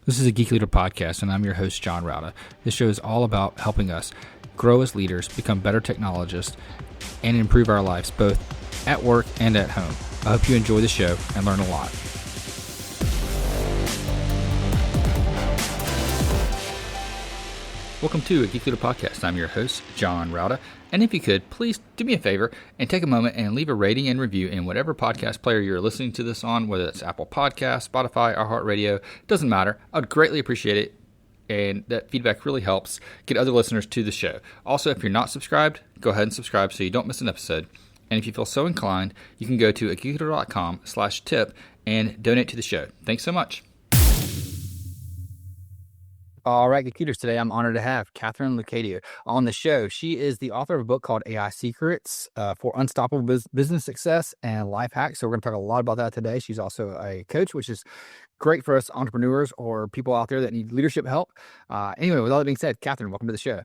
This is a Geek Leader podcast, and I'm your host, John Rauda. This show is all about helping us grow as leaders, become better technologists, and improve our lives both at work and at home. I hope you enjoy the show and learn a lot. Welcome to a Geek Leader podcast. I'm your host, John Rauda. And if you could, please do me a favor and take a moment and leave a rating and review in whatever podcast player you're listening to this on, whether it's Apple Podcasts, Spotify, iHeartRadio, doesn't matter. I would greatly appreciate it. And that feedback really helps get other listeners to the show. Also, if you're not subscribed, go ahead and subscribe so you don't miss an episode. And if you feel so inclined, you can go to geekleader.com/tip and donate to the show. Thanks so much. All right, Geek Leaders, today I'm honored to have Katharine Loucaidou on the show. She is the author of a book called AI Secrets for Unstoppable Business Success and Life Hacks. So we're going to talk a lot about that today. She's also a coach, which is great for us entrepreneurs or people out there that need leadership help. Anyway, with all that being said, Katharine, welcome to the show.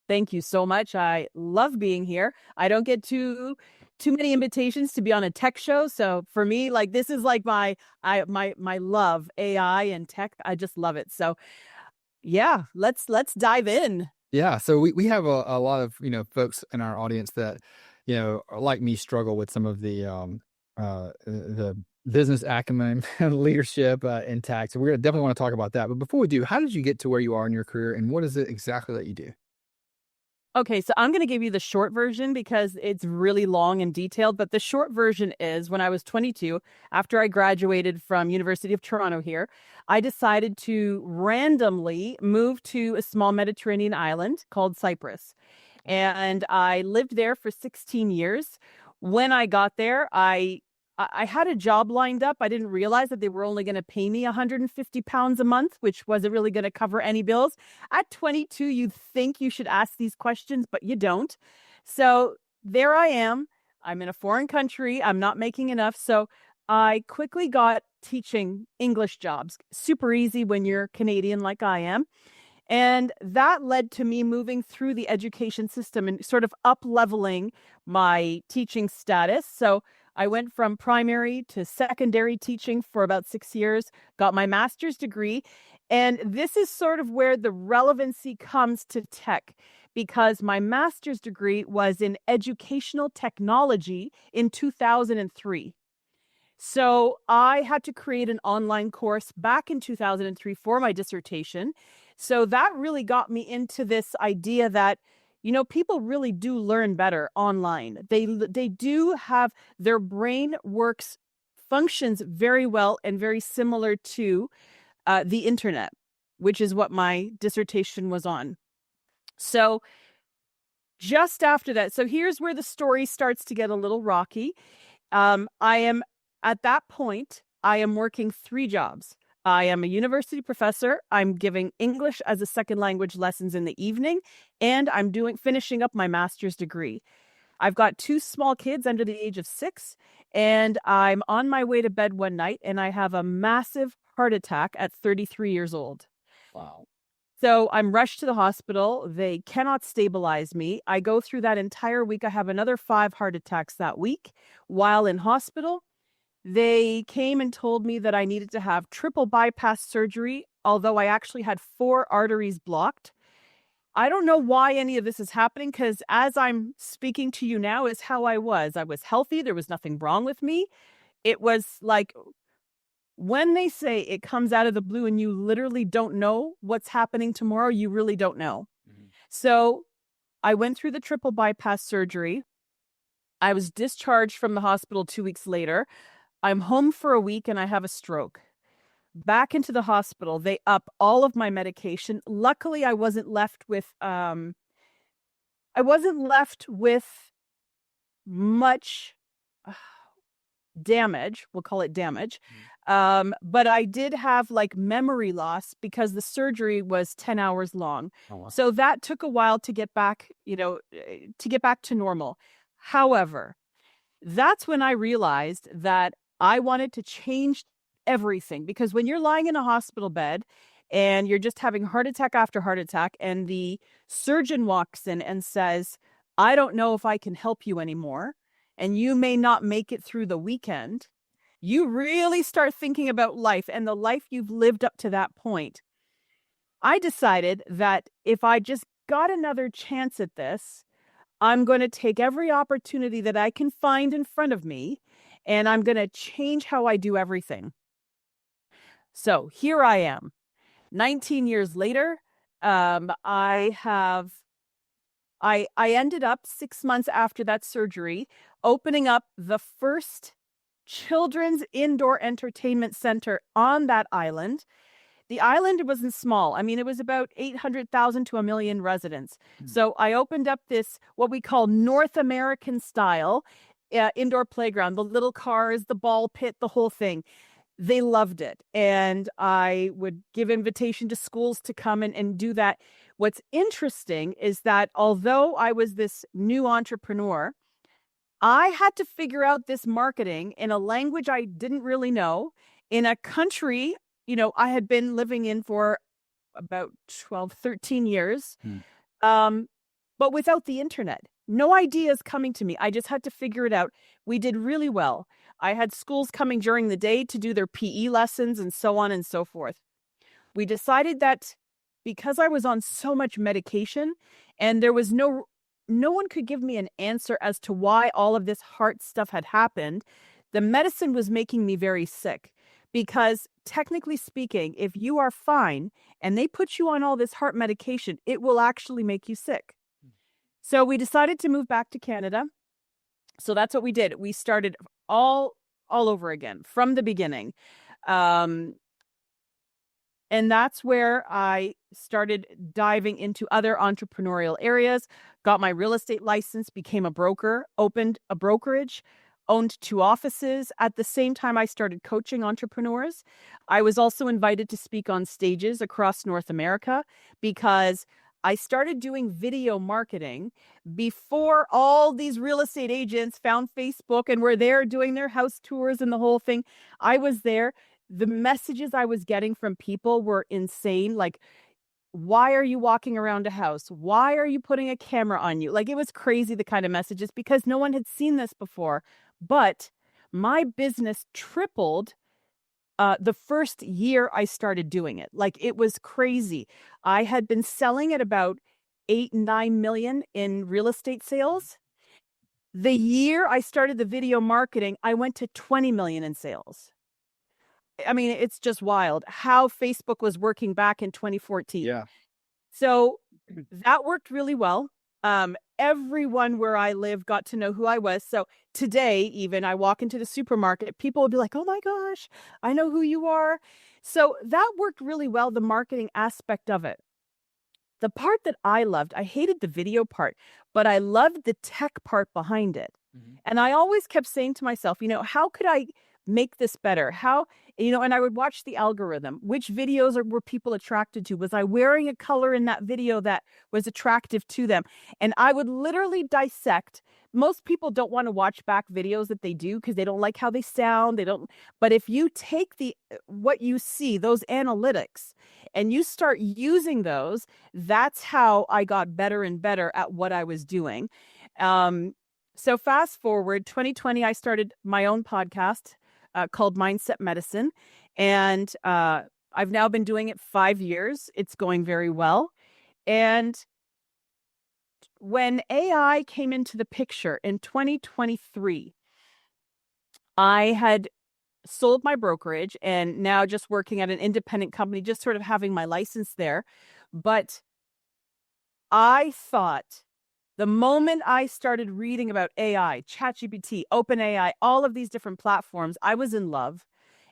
Thank you so much. I love being here. I don't get too many invitations to be on a tech show. So for me, like this is like my love, AI and tech. I just love it. So yeah, let's dive in. Yeah, so we have a lot of folks in our audience that like me struggle with some of the business acumen and leadership in tech. So we're gonna definitely want to talk about that. But before we do, how did you get to where you are in your career, and what is it exactly that you do? Okay, so I'm going to give you the short version because it's really long and detailed. But the short version is when I was 22, after I graduated from University of Toronto here, I decided to randomly move to a small Mediterranean island called Cyprus. And I lived there for 16 years. When I got there, I had a job lined up. I didn't realize that they were only going to pay me £150 a month, which wasn't really going to cover any bills. At 22, you'd think you should ask these questions, but you don't. So there I am. I'm in a foreign country. I'm not making enough. So I quickly got teaching English jobs. Super easy when you're Canadian like I am. And that led to me moving through the education system and sort of up-leveling my teaching status. So I went from primary to secondary teaching for about 6 years, got my master's degree. And this is sort of where the relevancy comes to tech, because my master's degree was in educational technology in 2003. So I had to create an online course back in 2003 for my dissertation. So that really got me into this idea that people really do learn better online. They do have their brain functions very well and very similar to the internet, which is what my dissertation was on. So just after that, so here's where the story starts to get a little rocky. At that point, I am working 3 jobs. I am a university professor. I'm giving English as a second language lessons in the evening, and I'm finishing up my master's degree. I've got 2 small kids under the age of 6, and I'm on my way to bed one night, and I have a massive heart attack at 33 years old. Wow. So I'm rushed to the hospital. They cannot stabilize me. I go through that entire week. I have another 5 heart attacks that week while in hospital. They came and told me that I needed to have triple bypass surgery, although I actually had 4 arteries blocked. I don't know why any of this is happening, because as I'm speaking to you now is how I was. I was healthy. There was nothing wrong with me. It was like when they say it comes out of the blue and you literally don't know what's happening tomorrow, you really don't know. Mm-hmm. So I went through the triple bypass surgery. I was discharged from the hospital 2 weeks later. I'm home for a week and I have a stroke. Back into the hospital, they up all of my medication. Luckily, I wasn't left with much damage. We'll call it damage. But I did have like memory loss because the surgery was 10 hours long. Oh, wow. So that took a while to get back, to get back to normal. However, that's when I realized that I wanted to change everything, because when you're lying in a hospital bed and you're just having heart attack after heart attack, and the surgeon walks in and says, I don't know if I can help you anymore, and you may not make it through the weekend, you really start thinking about life and the life you've lived up to that point. I decided that if I just got another chance at this, I'm going to take every opportunity that I can find in front of me, and I'm going to change how I do everything. So here I am, 19 years later. I ended up 6 months after that surgery opening up the first children's indoor entertainment center on that island. The island wasn't small. I mean, it was about 800,000 to 1 million residents. So I opened up this, what we call North American style indoor playground, the little cars, the ball pit, the whole thing. They loved it. And I would give invitation to schools to come and do that. What's interesting is that although I was this new entrepreneur, I had to figure out this marketing in a language I didn't really know, in a country, I had been living in for about 12, 13 years, but without the internet. No ideas coming to me. I just had to figure it out. We did really well. I had schools coming during the day to do their PE lessons and so on and so forth. We decided that because I was on so much medication and there was no one could give me an answer as to why all of this heart stuff had happened, the medicine was making me very sick. Because technically speaking, if you are fine and they put you on all this heart medication, it will actually make you sick. So we decided to move back to Canada. So that's what we did. We started all over again from the beginning. And that's where I started diving into other entrepreneurial areas, got my real estate license, became a broker, opened a brokerage, owned 2 offices. At the same time, I started coaching entrepreneurs. I was also invited to speak on stages across North America because I started doing video marketing before all these real estate agents found Facebook and were there doing their house tours and the whole thing. I was there. The messages I was getting from people were insane. Like, why are you walking around a house? Why are you putting a camera on you? Like, it was crazy, the kind of messages, because no one had seen this before. But my business tripled the first year I started doing it. Like, it was crazy. I had been selling at about 8-9 million in real estate sales. The year I started the video marketing, I went to 20 million in sales. I mean, it's just wild how Facebook was working back in 2014. Yeah. So that worked really well. Everyone where I live got to know who I was. So today, even I walk into the supermarket, people will be like, oh my gosh, I know who you are. So that worked really well, the marketing aspect of it. The part that I loved, I hated the video part, but I loved the tech part behind it. And I always kept saying to myself, how could I make this better? How, and I would watch the algorithm. Which videos were people attracted to? Was I wearing a color in that video that was attractive to them? And I would literally dissect. Most people don't want to watch back videos that they do because they don't like how they sound. But if you take what you see, those analytics, and you start using those, that's how I got better and better at what I was doing. So fast forward, 2020, I started my own podcast called Mindset Medicine. And I've now been doing it 5 years. It's going very well. And when AI came into the picture in 2023, I had sold my brokerage and now just working at an independent company, just sort of having my license there. But I thought the moment I started reading about AI, ChatGPT, OpenAI, all of these different platforms, I was in love.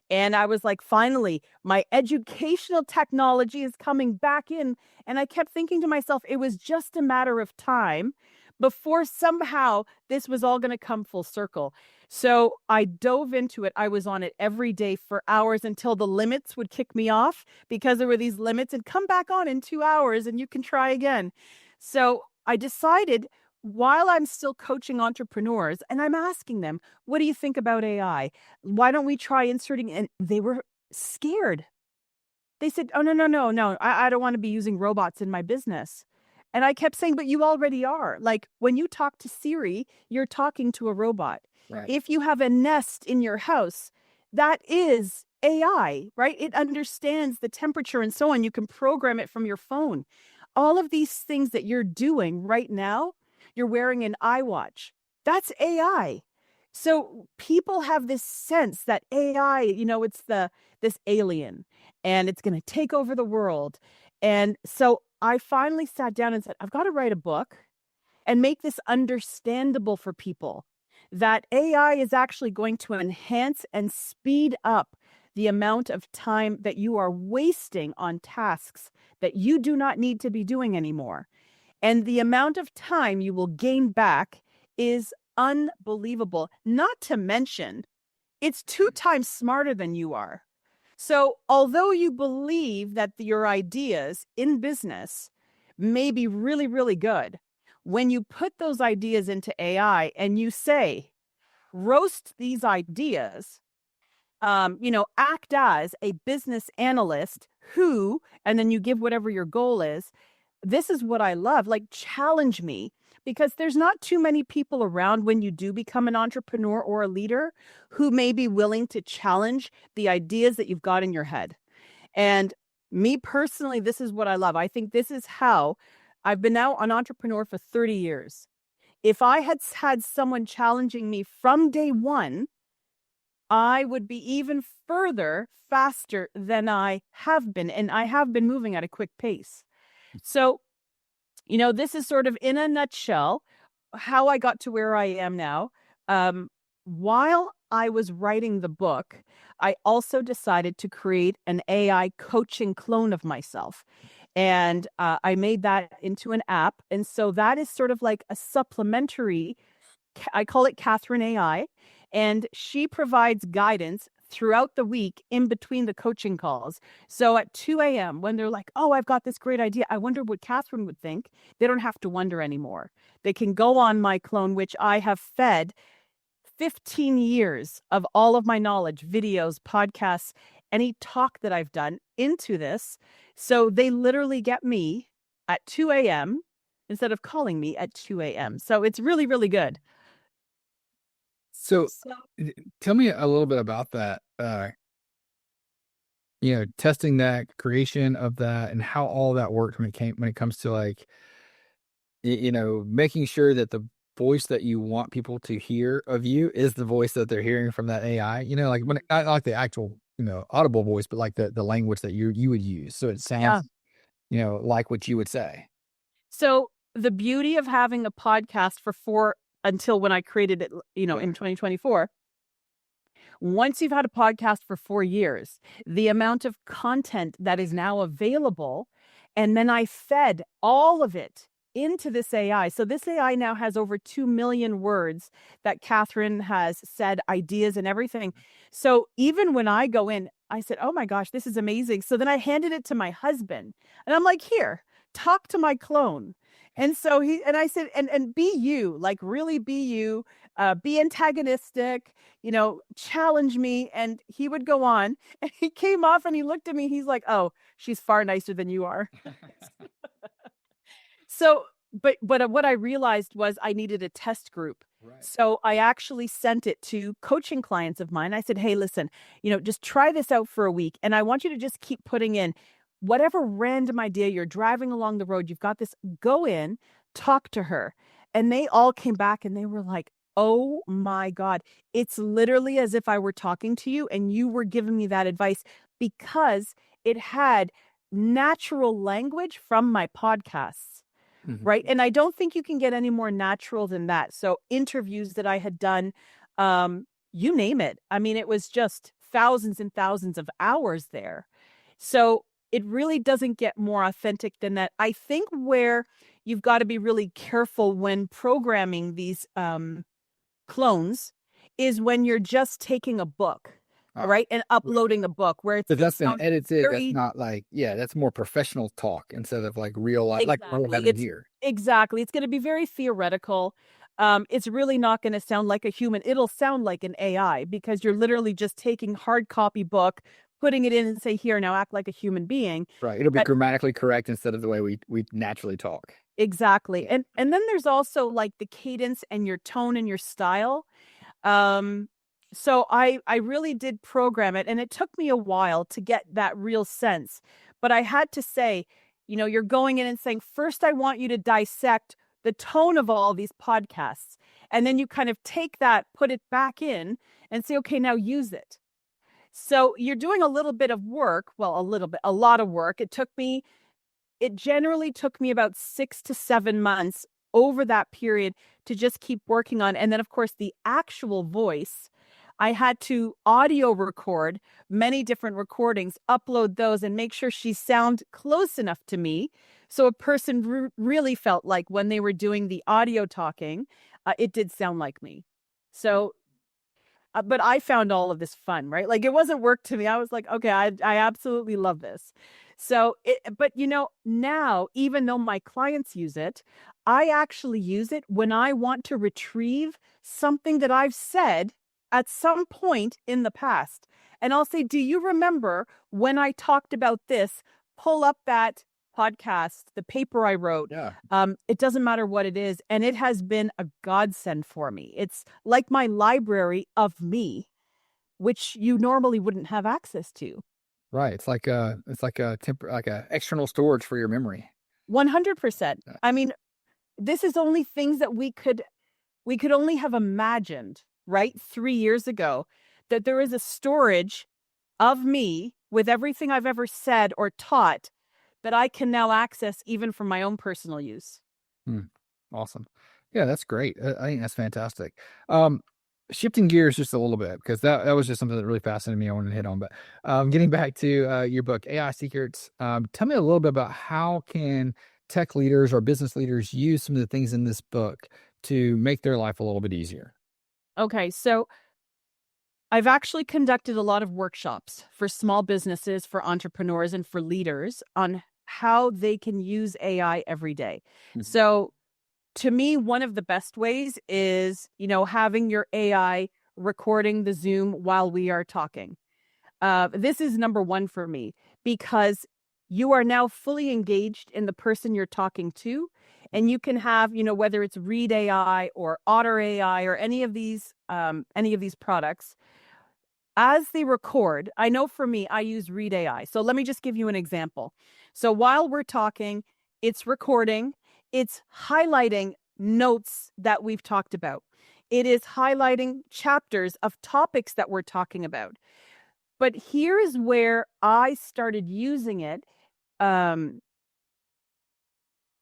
And I was like, finally, my educational technology is coming back in. And I kept thinking to myself, it was just a matter of time before somehow this was all going to come full circle. So I dove into it. I was on it every day for hours until the limits would kick me off, because there were these limits, and come back on in 2 hours and you can try again. So I decided, while I'm still coaching entrepreneurs and I'm asking them, what do you think about AI? Why don't we try inserting? And they were scared. They said, oh, no. I don't want to be using robots in my business. And I kept saying, but you already are. Like, when you talk to Siri, you're talking to a robot. Right. If you have a Nest in your house, that is AI, right? It understands the temperature and so on. You can program it from your phone. All of these things that you're doing right now, you're wearing an iWatch. That's AI. So people have this sense that AI, it's this alien and it's going to take over the world. And so I finally sat down and said, I've got to write a book and make this understandable for people, that AI is actually going to enhance and speed up the amount of time that you are wasting on tasks that you do not need to be doing anymore. And the amount of time you will gain back is unbelievable. Not to mention, it's 2 times smarter than you are. So, although you believe that your ideas in business may be really, really good, when you put those ideas into AI and you say, roast these ideas, act as a business analyst who, and then you give whatever your goal is. This is what I love. Like, challenge me, because there's not too many people around when you do become an entrepreneur or a leader who may be willing to challenge the ideas that you've got in your head. And me personally, this is what I love. I think this is how I've been now an entrepreneur for 30 years. If I had had someone challenging me from day one, I would be even further faster than I have been. And I have been moving at a quick pace. So, this is sort of in a nutshell how I got to where I am now. While I was writing the book, I also decided to create an AI coaching clone of myself. And I made that into an app. And so that is sort of like a supplementary, I call it Katharine AI. And she provides guidance throughout the week in between the coaching calls. So at 2 a.m., when they're like, oh, I've got this great idea, I wonder what Katharine would think, they don't have to wonder anymore. They can go on my clone, which I have fed 15 years of all of my knowledge, videos, podcasts, any talk that I've done into this. So they literally get me at 2 a.m. instead of calling me at 2 a.m. So it's really, really good. So tell me a little bit about that, testing that, creation of that, and how all that worked when it comes to like, making sure that the voice that you want people to hear of you is the voice that they're hearing from that AI, like when not like the actual, audible voice, but like the language that you would use. So it sounds, like what you would say. So the beauty of having a podcast until when I created it, in 2024, once you've had a podcast for 4 years, the amount of content that is now available, and then I fed all of it into this AI. So this AI now has over 2 million words that Katharine has said, ideas and everything. So even when I go in, I said, oh my gosh, this is amazing. So then I handed it to my husband and I'm like, here, talk to my clone. And so I said, and be you, like really be you, be antagonistic, challenge me. And he would go on and he came off and he looked at me. He's like, oh, she's far nicer than you are. So, but what I realized was I needed a test group. Right. So I actually sent it to coaching clients of mine. I said, hey, listen, just try this out for a week. And I want you to just keep putting in whatever random idea you're driving along the road. You've got this, go in, talk to her. And they all came back and they were like, oh my God, it's literally as if I were talking to you and you were giving me that advice, because it had natural language from my podcasts. Mm-hmm. Right. And I don't think you can get any more natural than that. So interviews that I had done, you name it. I mean, it was just thousands and thousands of hours there. So it really doesn't get more authentic than that. I think where you've got to be really careful when programming these clones is when you're just taking a book. Right. And uploading a book where it's. But that's been edited. That's not like, that's more professional talk instead of like real life, exactly. Like what we're having here. Exactly. It's going to be very theoretical. It's really not going to sound like a human. It'll sound like an AI because you're literally just taking hard copy book, putting it in and say, here, now act like a human being. Right. It'll be grammatically correct instead of the way we naturally talk. Exactly. And then there's also like the cadence and your tone and your style. So I really did program it, and it took me a while to get that real sense. But I had to say, you're going in and saying, first, I want you to dissect the tone of all these podcasts. And then you kind of take that, put it back in and say, okay, now use it. So you're doing a little bit of work. Well, a lot of work. It generally took me about 6 to 7 months over that period to just keep working on. And then, of course, the actual voice, I had to audio record many different recordings, upload those, and make sure she sound close enough to me. So a person really felt like when they were doing the audio talking, it did sound like me. So but I found all of this fun, right? Like it wasn't work to me. I was like, okay, I absolutely love this. So, but now, even though my clients use it, I actually use it when I want to retrieve something that I've said at some point in the past. And I'll say, do you remember when I talked about this? Pull up that podcast, the paper I wrote. Yeah. It doesn't matter what it is. And it has been a godsend for me. It's like my library of me, which you normally wouldn't have access to. Right. It's like a external storage for your memory. 100%. I mean, this is only things that we could only have imagined, right? 3 years ago, that there is a storage of me with everything I've ever said or taught that I can now access even for my own personal use. Awesome. Yeah, that's great. I think that's fantastic. Shifting gears just a little bit, because that was just something that really fascinated me. I wanted to hit on, but getting back to your book, AI Secrets, tell me a little bit about how can tech leaders or business leaders use some of the things in this book to make their life a little bit easier. Okay, so I've actually conducted a lot of workshops for small businesses, for entrepreneurs, and for leaders on how they can use AI every day. Mhm. So to me, one of the best ways is, having your AI recording the Zoom while we are talking. This is number one for me because you are now fully engaged in the person you're talking to. And you can have, whether it's Read AI or Otter AI or any of these products, as they record. I know for me, I use Read AI. So let me just give you an example. So while we're talking, it's recording, it's highlighting notes that we've talked about. It is highlighting chapters of topics that we're talking about. But here is where I started using it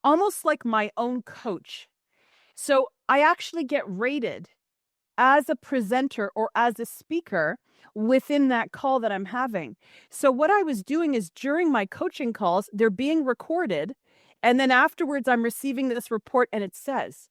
almost like my own coach. So I actually get rated as a presenter or as a speaker within that call that I'm having. So what I was doing is during my coaching calls, they're being recorded. And then afterwards, I'm receiving this report and it says,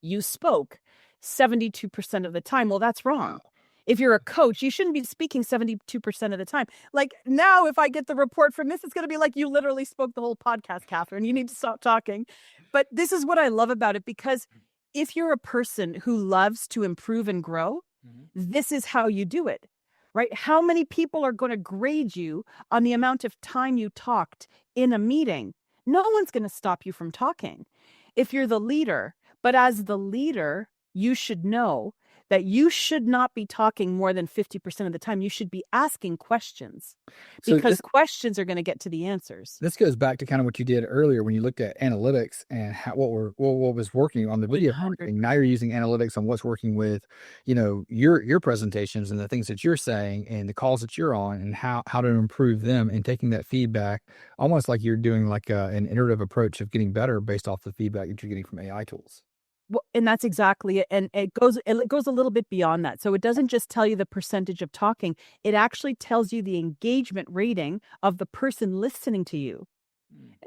you spoke 72% of the time. Well, that's wrong. If you're a coach, you shouldn't be speaking 72% of the time. Like now, if I get the report from this, it's going to be like, you literally spoke the whole podcast, Katharine. You need to stop talking. But this is what I love about it, because if you're a person who loves to improve and grow, this is how you do it, right? How many people are going to grade you on the amount of time you talked in a meeting? No one's going to stop you from talking if you're the leader. But as the leader, you should know that you should not be talking more than 50% of the time. You should be asking questions, because questions are going to get to the answers. This goes back to kind of what you did earlier when you looked at analytics and what was working on the video marketing. Now you're using analytics on what's working with, your presentations and the things that you're saying and the calls that you're on, and how to improve them, and taking that feedback almost like you're doing like an iterative approach of getting better based off the feedback that you're getting from AI tools. Well, and that's exactly it. And it goes a little bit beyond that. So it doesn't just tell you the percentage of talking. It actually tells you the engagement rating of the person listening to you.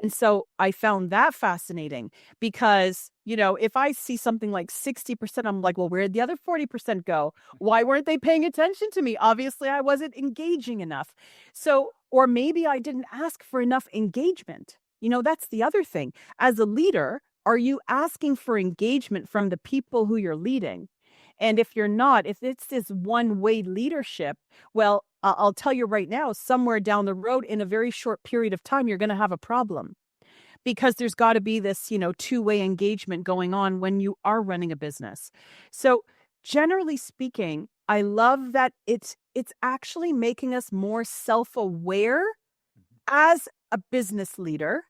And so I found that fascinating because, if I see something like 60%, I'm like, well, where'd the other 40% go? Why weren't they paying attention to me? Obviously, I wasn't engaging enough. So, or maybe I didn't ask for enough engagement. That's the other thing. As a leader, are you asking for engagement from the people who you're leading? And if you're not, if it's this one-way leadership, well, I'll tell you right now, somewhere down the road in a very short period of time, you're going to have a problem, because there's got to be this, two-way engagement going on when you are running a business. So generally speaking, I love that it's actually making us more self-aware as a business leader.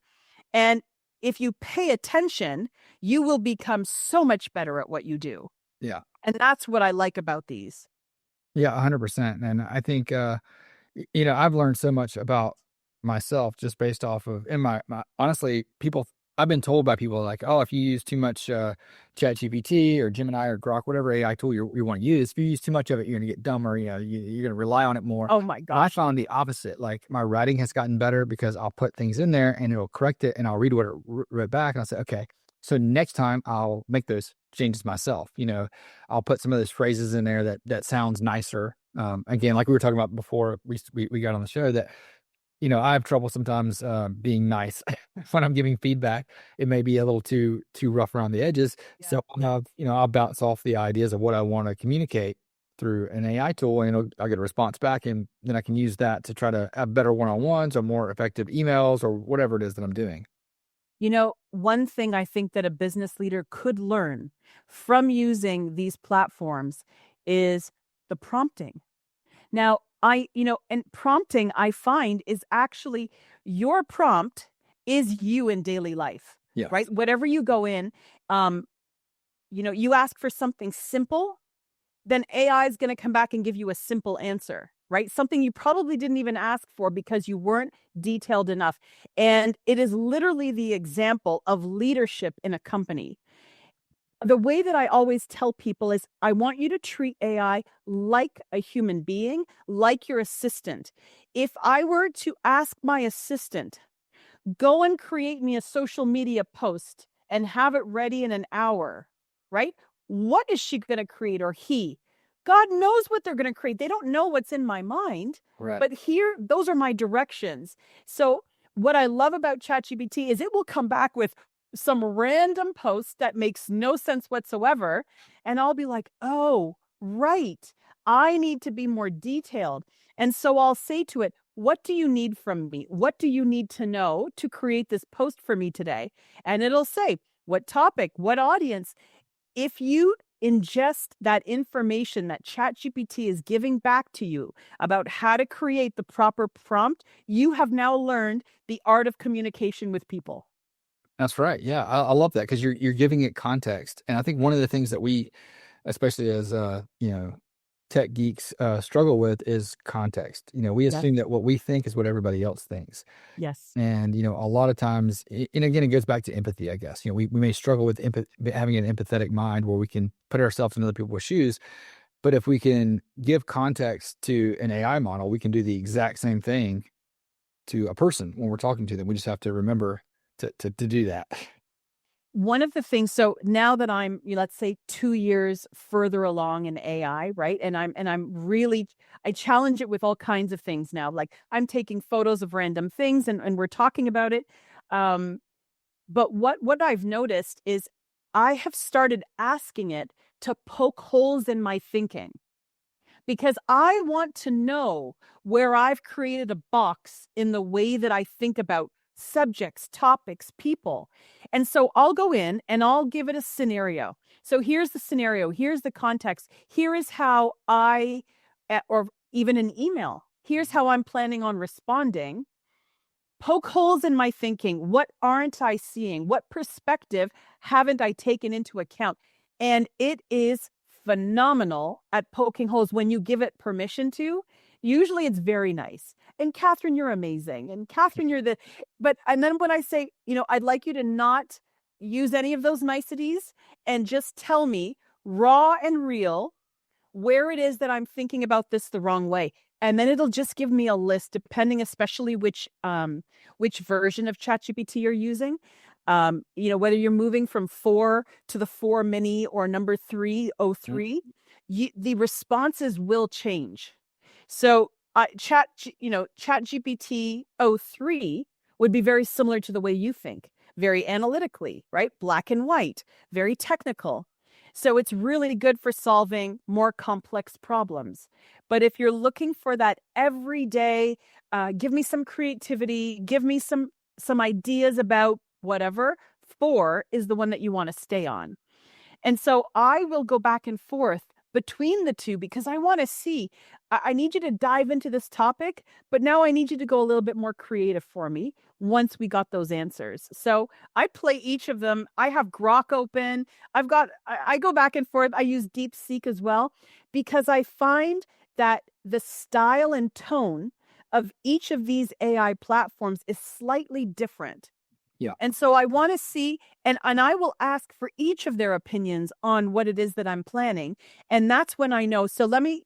And if you pay attention, you will become so much better at what you do. Yeah. And that's what I like about these. Yeah, 100%. And I think, I've learned so much about myself just based off of, and my honestly, I've been told by people like, oh, if you use too much ChatGPT or Gemini or Grok, whatever AI tool you want to use, if you use too much of it, you're going to get dumber. You're going to rely on it more. Oh my I gosh. found the opposite. Like my writing has gotten better because I'll put things in there and it'll correct it and I'll read what it wrote back and I'll say, okay, so next time I'll make those changes myself. I'll put some of those phrases in there that sounds nicer. Again, like we were talking about before we got on the show, that I have trouble sometimes being nice when I'm giving feedback. It may be a little too rough around the edges. Yeah. So I'll bounce off the ideas of what I want to communicate through an AI tool, and I'll get a response back, and then I can use that to try to have better one-on-ones or more effective emails or whatever it is that I'm doing. One thing I think that a business leader could learn from using these platforms is the prompting. Now, and prompting I find is actually your prompt is you in daily life, Yeah. right? Whatever you go in, you ask for something simple, then AI is going to come back and give you a simple answer, right? Something you probably didn't even ask for because you weren't detailed enough. And it is literally the example of leadership in a company. The way that I always tell people is I want you to treat AI like a human being, like your assistant. If I were to ask my assistant, go and create me a social media post and have it ready in an hour, right? What is she going to create, or he? God knows what they're going to create. They don't know what's in my mind. Right. But here, those are my directions. So what I love about ChatGPT is it will come back with some random post that makes no sense whatsoever. And I'll be like, oh, right. I need to be more detailed. And so I'll say to it, what do you need from me? What do you need to know to create this post for me today? And it'll say, what topic, what audience? If you ingest that information that ChatGPT is giving back to you about how to create the proper prompt, you have now learned the art of communication with people. That's right. Yeah, I love that because you're giving it context, and I think one of the things that we, especially as tech geeks, struggle with is context. We assume that what we think is what everybody else thinks. Yes. And a lot of times, and again, it goes back to empathy, I guess. We may struggle with having an empathetic mind where we can put ourselves in other people's shoes. But if we can give context to an AI model, we can do the exact same thing to a person when we're talking to them. We just have to remember to do that. One of the things, so now that I'm, let's say 2 years further along in AI, right? And I challenge it with all kinds of things now. Like I'm taking photos of random things and we're talking about it. But what I've noticed is I have started asking it to poke holes in my thinking, because I want to know where I've created a box in the way that I think about subjects, topics, people. And so I'll go in and I'll give it a scenario. So here's the scenario. Here's the context. Here is how or even an email. Here's how I'm planning on responding. Poke holes in my thinking. What aren't I seeing? What perspective haven't I taken into account? And it is phenomenal at poking holes when you give it permission to. Usually it's very nice. And Katharine, you're amazing. And Katharine, and then when I say, I'd like you to not use any of those niceties and just tell me raw and real where it is that I'm thinking about this the wrong way. And then it'll just give me a list, depending especially which version of ChatGPT you're using. Whether you're moving from 4 to the 4 mini or number 303, the responses will change. So ChatGPT 03 would be very similar to the way you think, very analytically, right? Black and white, very technical. So it's really good for solving more complex problems. But if you're looking for that everyday, give me some creativity, give me some ideas about whatever, 4 is the one that you want to stay on. And so I will go back and forth between the two, because I want to see, I need you to dive into this topic, but now I need you to go a little bit more creative for me once we got those answers. So I play each of them. I have Grok open. I go back and forth. I use DeepSeek as well, because I find that the style and tone of each of these AI platforms is slightly different. Yeah. And so I want to see, and I will ask for each of their opinions on what it is that I'm planning. And that's when I know. So let me,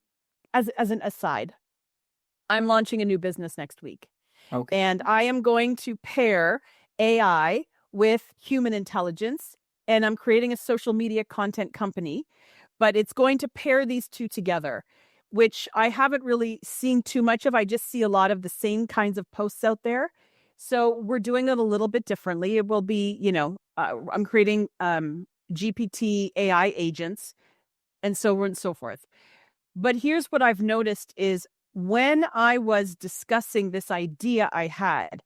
as an aside, I'm launching a new business next week. Okay. And I am going to pair AI with human intelligence. And I'm creating a social media content company, but it's going to pair these two together, which I haven't really seen too much of. I just see a lot of the same kinds of posts out there. So we're doing it a little bit differently. It will be, I'm creating GPT AI agents and so on and so forth. But here's what I've noticed is when I was discussing this idea I had,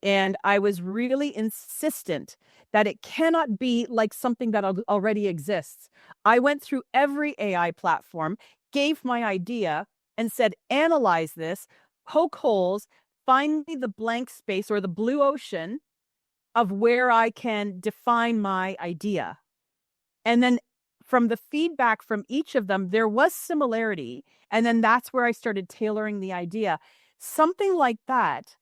and I was really insistent that it cannot be like something that already exists. I went through every AI platform, gave my idea, and said, analyze this, poke holes, find me the blank space or the blue ocean of where I can define my idea. And then from the feedback from each of them, there was similarity. And then that's where I started tailoring the idea. Something like that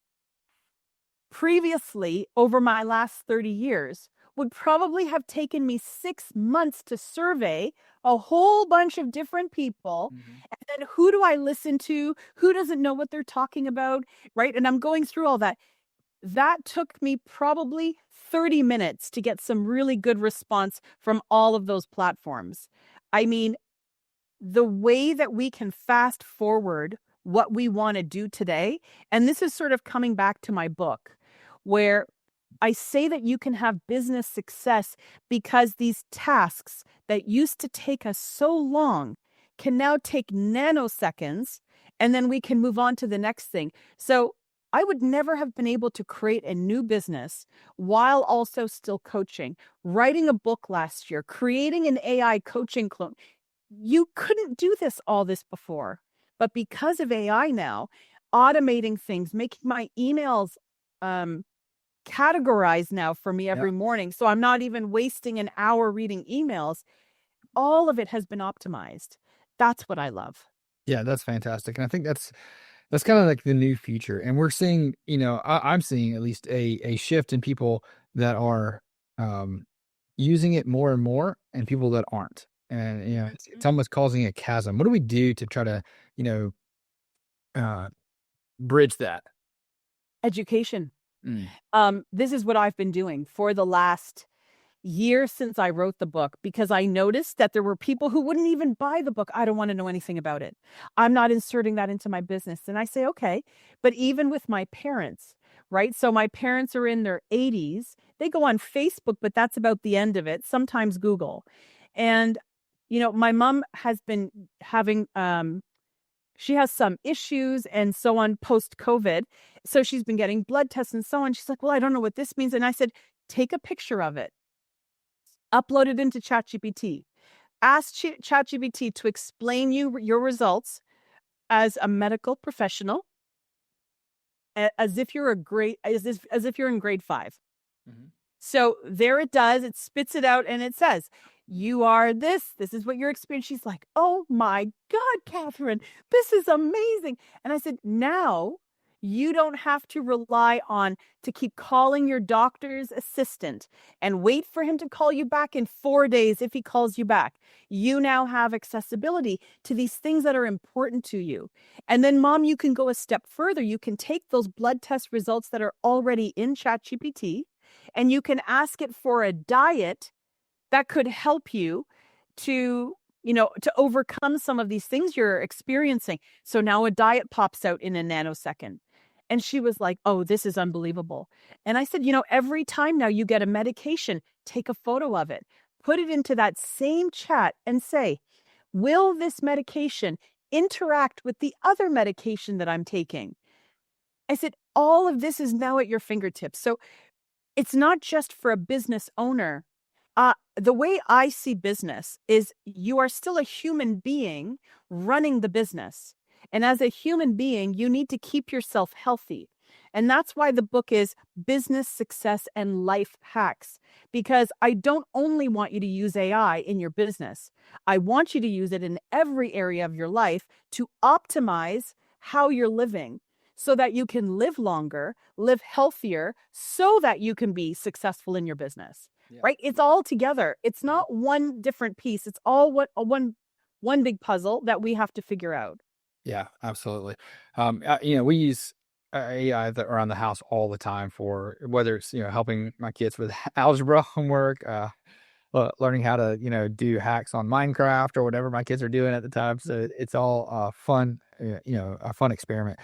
previously, over my last 30 years, would probably have taken me 6 months to survey a whole bunch of different people. Mm-hmm. And then who do I listen to? Who doesn't know what they're talking about, right? And I'm going through all that. That took me probably 30 minutes to get some really good response from all of those platforms. I mean, the way that we can fast forward what we want to do today, and this is sort of coming back to my book, where I say that you can have business success because these tasks that used to take us so long can now take nanoseconds, and then we can move on to the next thing. So I would never have been able to create a new business while also still coaching, writing a book last year, creating an AI coaching clone. You couldn't do all this before. But because of AI now, automating things, making my emails categorized now for me every morning, so I'm not even wasting an hour reading emails. All of it has been optimized. That's what I love. Yeah, that's fantastic. And I think that's kind of like the new future. And we're seeing, I'm seeing at least a shift in people that are using it more and more and people that aren't. And, it's almost causing a chasm. What do we do to try to, bridge that? Education. This is what I've been doing for the last year since I wrote the book, because I noticed that there were people who wouldn't even buy the book. I don't want to know anything about it. I'm not inserting that into my business. And I say, okay, but even with my parents, right? So my parents are in their 80s. They go on Facebook, but that's about the end of it. Sometimes Google. And, my mom has been having, she has some issues and so on post-COVID. So she's been getting blood tests and so on. She's like, well, I don't know what this means. And I said, take a picture of it. Upload it into ChatGPT. Ask ChatGPT to explain your results as a medical professional, as if you're as if you're in grade 5. Mm-hmm. So there it does. It spits it out and it says, you are this. This is what your experience. She's like, oh my God, Katharine, this is amazing. And I said, now you don't have to rely on to keep calling your doctor's assistant and wait for him to call you back in 4 days if he calls you back. You now have accessibility to these things that are important to you. And then, Mom, you can go a step further. You can take those blood test results that are already in ChatGPT and you can ask it for a diet that could help you to overcome some of these things you're experiencing. So now a diet pops out in a nanosecond. And she was like, oh, this is unbelievable. And I said, every time now you get a medication, take a photo of it, put it into that same chat and say, will this medication interact with the other medication that I'm taking? I said, all of this is now at your fingertips. So it's not just for a business owner The way I see business is you are still a human being running the business. And as a human being, you need to keep yourself healthy. And that's why the book is Business Success and Life Hacks, because I don't only want you to use AI in your business. I want you to use it in every area of your life to optimize how you're living so that you can live longer, live healthier, so that you can be successful in your business. Yeah. Right? It's all together. It's not one different piece. It's all one big puzzle that we have to figure out. Yeah, absolutely. We use AI around the house all the time for whether it's, helping my kids with algebra homework, learning how to, do hacks on Minecraft or whatever my kids are doing at the time. So it's all fun, a fun experiment.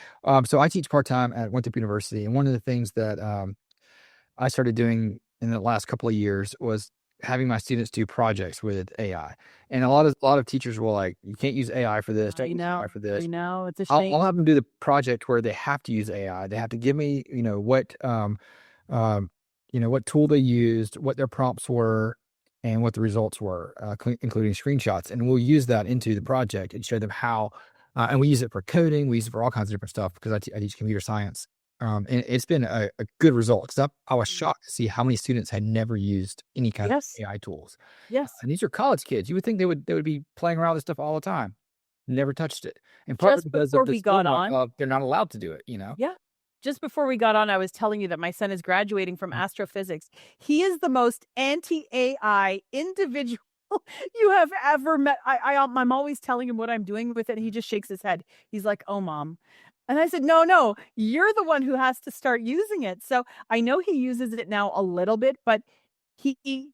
So I teach part-time at Winthrop University. And one of the things that I started doing in the last couple of years was having my students do projects with AI. And a lot of teachers will like, you can't use AI for this. Don't use AI for this. I know. It's a shame. I'll have them do the project where they have to use AI. They have to give me, what tool they used, what their prompts were, and what the results were, including screenshots. And we'll use that into the project and show them how. And we use it for coding. We use it for all kinds of different stuff because I teach computer science. And it's been a good result. Because I was shocked to see how many students had never used any kind of AI tools. Yes. And these are college kids. You would think they would be playing around with this stuff all the time. Never touched it. And partly because of the they're not allowed to do it, Yeah. Just before we got on, I was telling you that my son is graduating from astrophysics. He is the most anti-AI individual you have ever met. I'm always telling him what I'm doing with it, and he just shakes his head. He's like, "Oh, Mom." And I said, no, you're the one who has to start using it. So I know he uses it now a little bit, but he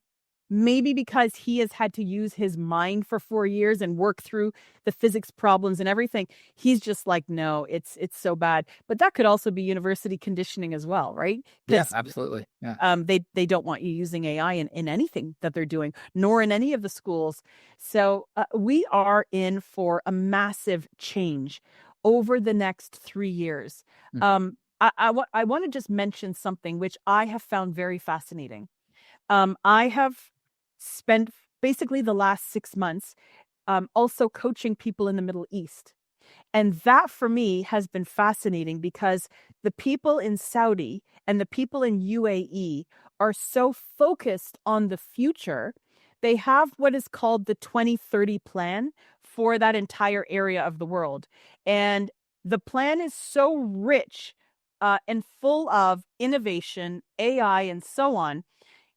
maybe because he has had to use his mind for 4 years and work through the physics problems and everything, he's just like, no, it's so bad. But that could also be university conditioning as well, right? Yeah, absolutely. Yeah. They don't want you using AI in anything that they're doing, nor in any of the schools. So we are in for a massive change over the next 3 years. I want to just mention something which I have found very fascinating. I have spent basically the last 6 months also coaching people in the Middle East. And that for me has been fascinating because the people in Saudi and the people in UAE are so focused on the future. They have what is called the 2030 plan for that entire area of the world. And the plan is so rich and full of innovation, AI, and so on.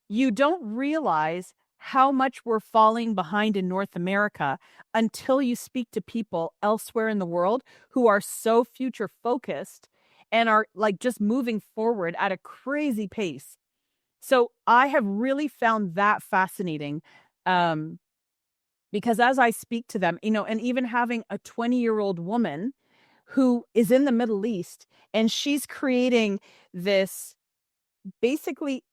You don't realize how much we're falling behind in North America until you speak to people elsewhere in the world who are so future focused and are like just moving forward at a crazy pace. So I have really found that fascinating because as I speak to them, and even having a 20-year-old woman who is in the Middle East and she's creating this basically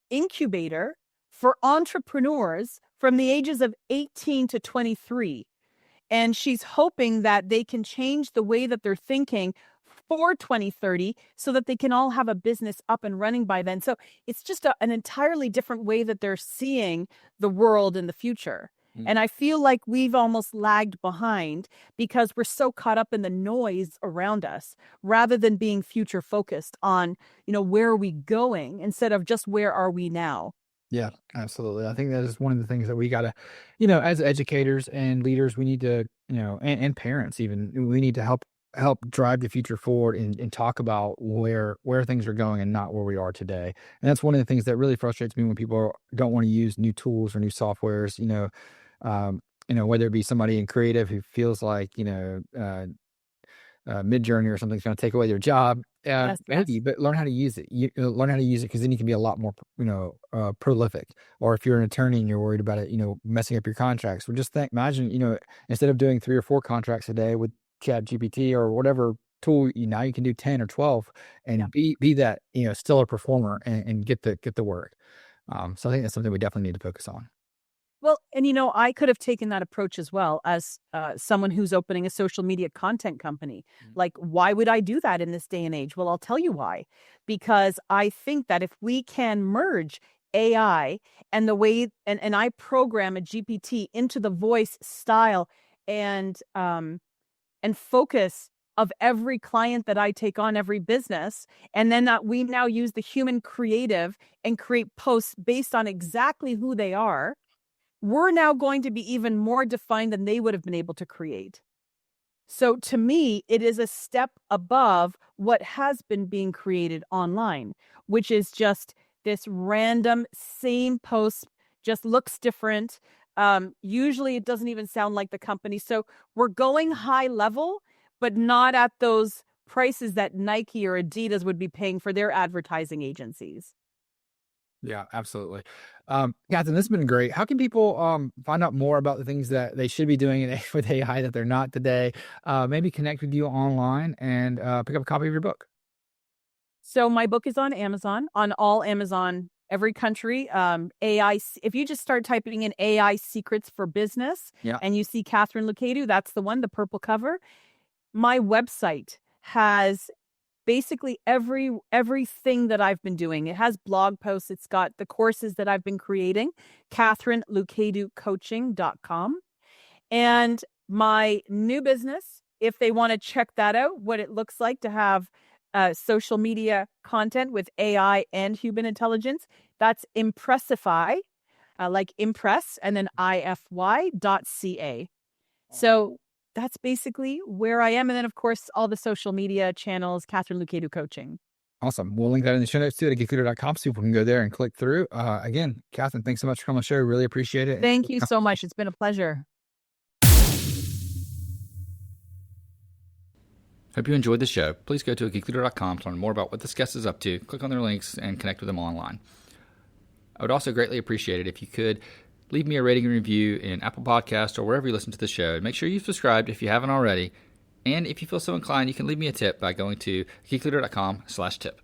incubator for entrepreneurs from the ages of 18 to 23. And she's hoping that they can change the way that they're thinking for 2030 so that they can all have a business up and running by then. So it's just an entirely different way that they're seeing the world in the future. And I feel like we've almost lagged behind because we're so caught up in the noise around us rather than being future focused on, where are we going instead of just where are we now? Yeah, absolutely. I think that is one of the things that we got to, as educators and leaders, we need to, and parents even, we need to help drive the future forward and talk about where things are going and not where we are today. And that's one of the things that really frustrates me when people don't want to use new tools or new softwares, whether it be somebody in creative who feels like, Mid-Journey or something's going to take away their job. Maybe, but learn how to use it. Learn how to use it because then you can be a lot more, prolific. Or if you're an attorney and you're worried about it, messing up your contracts. Well, just imagine, instead of doing 3 or 4 contracts a day with ChatGPT or whatever tool, now you can do 10 or 12 and be that, stellar performer and get the work. So I think that's something we definitely need to focus on. Well, and I could have taken that approach as well as someone who's opening a social media content company. Like, why would I do that in this day and age? Well, I'll tell you why. Because I think that if we can merge AI and the way, and I program a GPT into the voice, style, and focus of every client that I take on, every business. And then that we now use the human creative and create posts based on exactly who they are. We're now going to be even more defined than they would have been able to create. So to me, it is a step above what has been being created online, which is just this random same post, just looks different. Usually it doesn't even sound like the company. So we're going high level, but not at those prices that Nike or Adidas would be paying for their advertising agencies. Yeah, absolutely. Katharine, this has been great. How can people find out more about the things that they should be doing with AI that they're not today? Maybe connect with you online and pick up a copy of your book. So my book is on Amazon, on all Amazon, every country. AI, if you just start typing in AI secrets for business, and you see Katharine Loucaidou, that's the one, the purple cover. My website has basically everything that I've been doing. It has blog posts. It's got the courses that I've been creating, KatharineLoucaidouCoaching.com. And my new business, if they want to check that out, what it looks like to have social media content with AI and human intelligence, that's Impressify, like impress, and then ify.ca. So that's basically where I am. And then, of course, all the social media channels, Katharine Loucaidou Coaching. Awesome. We'll link that in the show notes too at geekleader.com so people can go there and click through. Again, Katharine, thanks so much for coming on the show. Really appreciate it. Thank you so much. It's been a pleasure. Hope you enjoyed the show. Please go to geekleader.com to learn more about what this guest is up to, click on their links, and connect with them online. I would also greatly appreciate it if you could leave me a rating and review in Apple Podcasts or wherever you listen to the show. And make sure you've subscribed if you haven't already. And if you feel so inclined, you can leave me a tip by going to geekleader.com/tip.